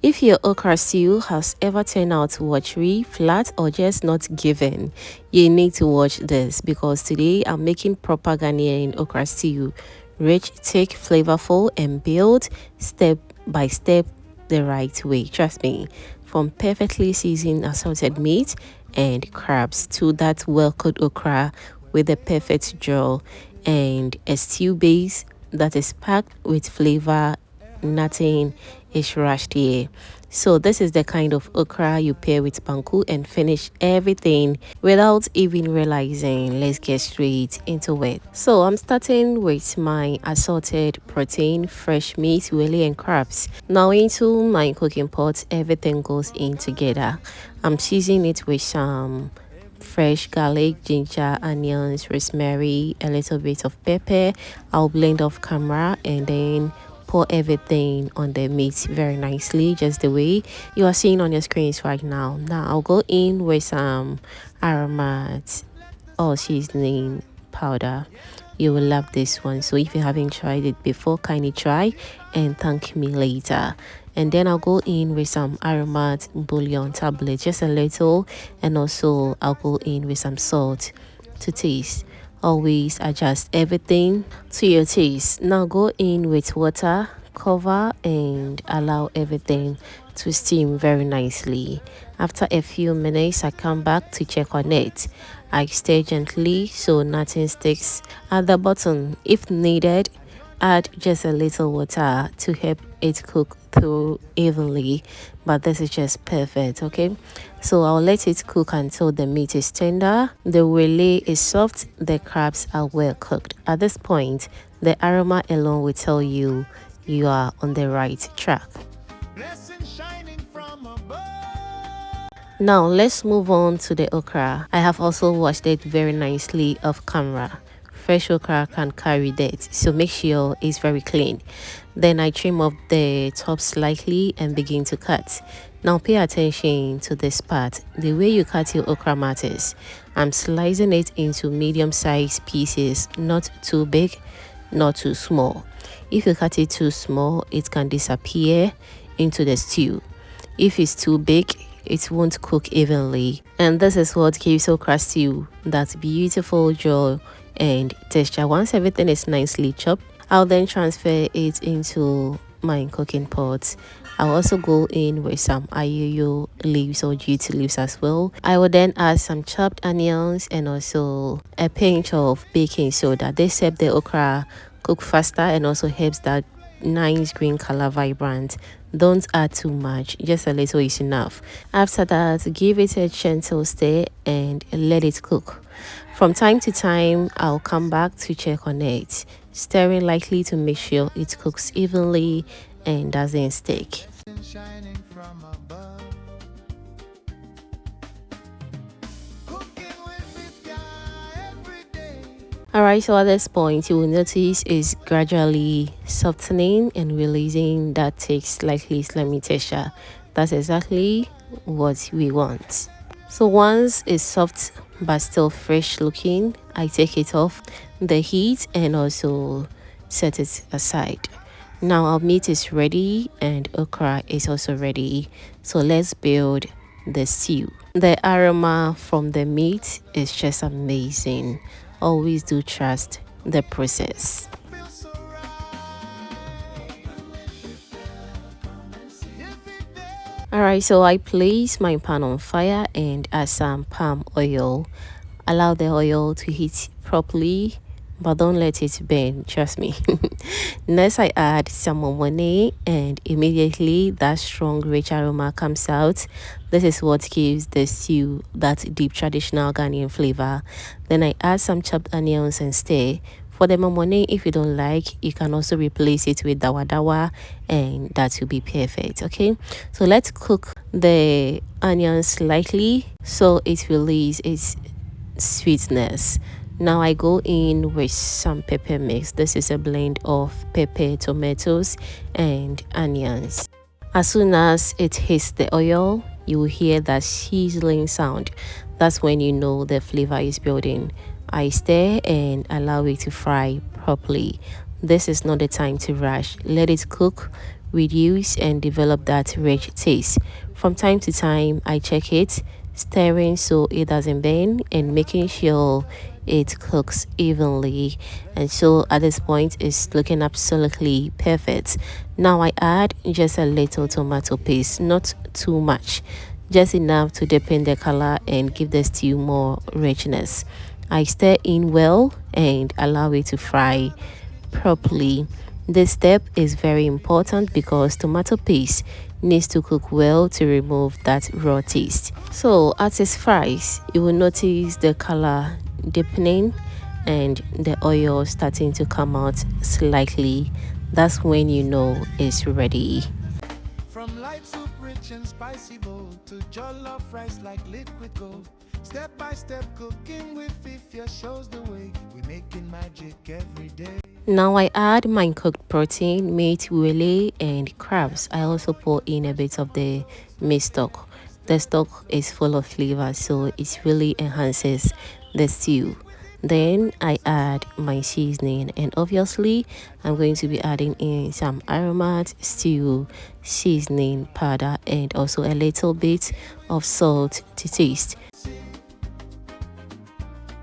If your okra stew has ever turned out watery, flat, or just not given, you need to watch this because today I'm making proper Ghanaian okra stew. Rich, thick, flavorful, and built step by step the right way. Trust me. From perfectly seasoned assorted meat and crabs to that well-cooked okra with the perfect draw and a stew base that is packed with flavor. Nothing is rushed here. So this is the kind of okra you pair with banku and finish everything without even realizing. Let's get straight into it. So I'm starting with my assorted protein, fresh meat, wele and crabs. Now into my cooking pot, everything goes in together. I'm seasoning it with some fresh garlic, ginger, onions, rosemary, a little bit of pepper. I'll blend off camera and then pour everything on the meat very nicely, just the way you are seeing on your screens right now. Now I'll go in with some aromat or seasoning powder. You will love this one, so if you haven't tried it before, kindly try and thank me later. And then I'll go in with some aromat bouillon tablet, just a little, and also I'll go in with some salt to taste. Always adjust everything to your taste. Now go in with water, cover and allow everything to steam very nicely. After a few minutes, I come back to check on it. I stir gently so nothing sticks at the bottom. If needed, add just a little water to help it cook through evenly, but this is just perfect. Okay, so I'll let it cook until the meat is tender, the wele is soft, the crabs are well cooked. At this point, the aroma alone will tell you you are on the right track. Now let's move on to the okra. I have also washed it very nicely off camera. Fresh okra can carry dirt, so make sure it's very clean. Then I trim off the top slightly and begin to cut. Now pay attention to this part. The way you cut your okra matters. I'm slicing it into medium-sized pieces, not too big, not too small. If you cut it too small, it can disappear into the stew. If it's too big, it won't cook evenly, and this is what gives okra stew that beautiful jaw and texture. Once everything is nicely chopped, I'll then transfer it into my cooking pot. I'll also go in with some ayoyo leaves or jute leaves as well. I will then add some chopped onions and also a pinch of baking soda. This helps the okra cook faster and also helps that nice green color vibrant. Don't add too much, just a little is enough. After that, give it a gentle stir and let it cook. From time to time, I'll come back to check on it, stirring lightly to make sure it cooks evenly and doesn't stick. Alright, so at this point you will notice it's gradually softening and releasing that thick, slightly slimy texture. That's exactly what we want. So once it's soft but still fresh looking, I take it off the heat and also set it aside. Now our meat is ready and okra is also ready. So let's build the stew. The aroma from the meat is just amazing. Always do trust the process. Alright, so I place my pan on fire and add some palm oil. Allow the oil to heat properly, but don't let it burn, trust me. Next, I add some momone and immediately that strong rich aroma comes out. This is what gives the stew that deep traditional Ghanaian flavor. Then I add some chopped onions and stir. For the momone, if you don't like, you can also replace it with dawa dawa and that will be perfect. Okay, so let's cook the onions slightly so it releases its sweetness. Now I go in with some pepper mix. This is a blend of pepper, tomatoes and onions. As soon as it hits the oil, you will hear that sizzling sound. That's when you know the flavor is building. I stir and allow it to fry properly. This is not the time to rush. Let it cook reduce and develop that rich taste. From time to time, I check it, stirring so it doesn't burn and making sure it cooks evenly. And so at this point, it's looking absolutely perfect. Now I add just a little tomato paste, not too much, just enough to deepen the color and give the stew more richness. I stir in well and allow it to fry properly. This step is very important because tomato paste needs to cook well to remove that raw taste. So as it fries, you will notice the color deepening and the oil starting to come out slightly. That's when you know it's ready. From light soup rich and spicy bowl to jollof rice like liquid gold. Step by step cooking with Fifia shows the way. We're making magic every day. Now I add my cooked protein, meat, wele, and crabs. I also pour in a bit of the meat stock. The stock is full of flavor, so it really enhances the stew. Then I add my seasoning, and obviously I'm going to be adding in some aromat stew seasoning powder and also a little bit of salt to taste.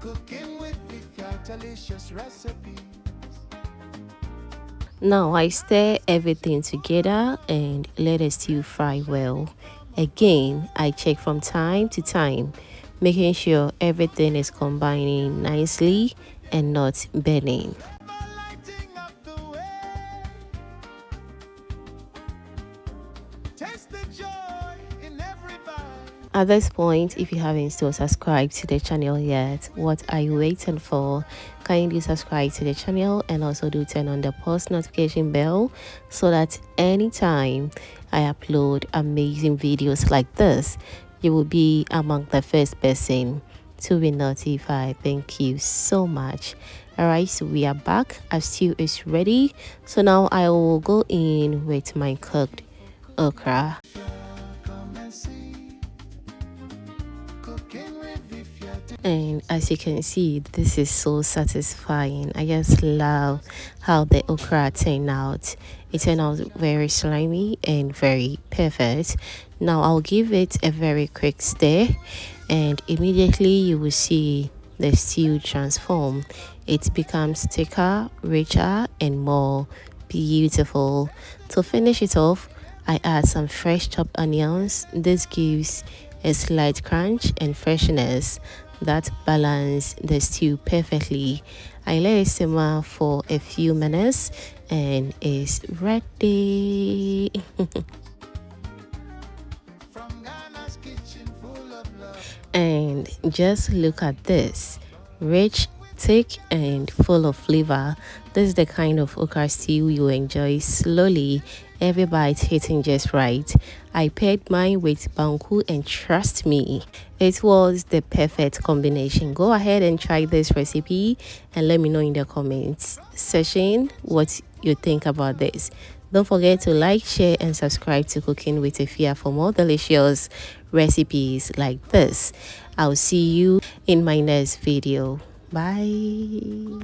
Cooking with Fifia, delicious recipes. Now I stir everything together and let the stew fry well. Again, I check from time to time, making sure everything is combining nicely and not burning. Lighting up the way. Taste the joy in every bite. At this point, if you haven't still subscribed to the channel yet, what are you waiting for? Kindly subscribe to the channel and also do turn on the post notification bell so that anytime I upload amazing videos like this, you will be among the first person to be notified. Thank you so much. Alright, so we are back. Our stew is ready. So now I will go in with my cooked okra. Come and see. Cooking with Fifia. And as you can see, this is so satisfying. I just love how the okra turned out. It turned out very slimy and very perfect. Now I'll give it a very quick stir and immediately you will see the stew transform. It becomes thicker, richer and more beautiful. To finish it off, I add some fresh chopped onions. This gives a slight crunch and freshness that balance the stew perfectly. I let it simmer for a few minutes and it's ready. From Ghana's kitchen full of love. And just look at this, rich, thick and full of flavor. This is the kind of okra stew you enjoy slowly, every bite hitting just right. I paired mine with banku and trust me, it was the perfect combination. Go ahead and try this recipe and let me know in the comments section what you think about this. Don't forget to like, share and subscribe to Cooking with Fifia for more delicious recipes like this. I'll see you in my next video. Bye.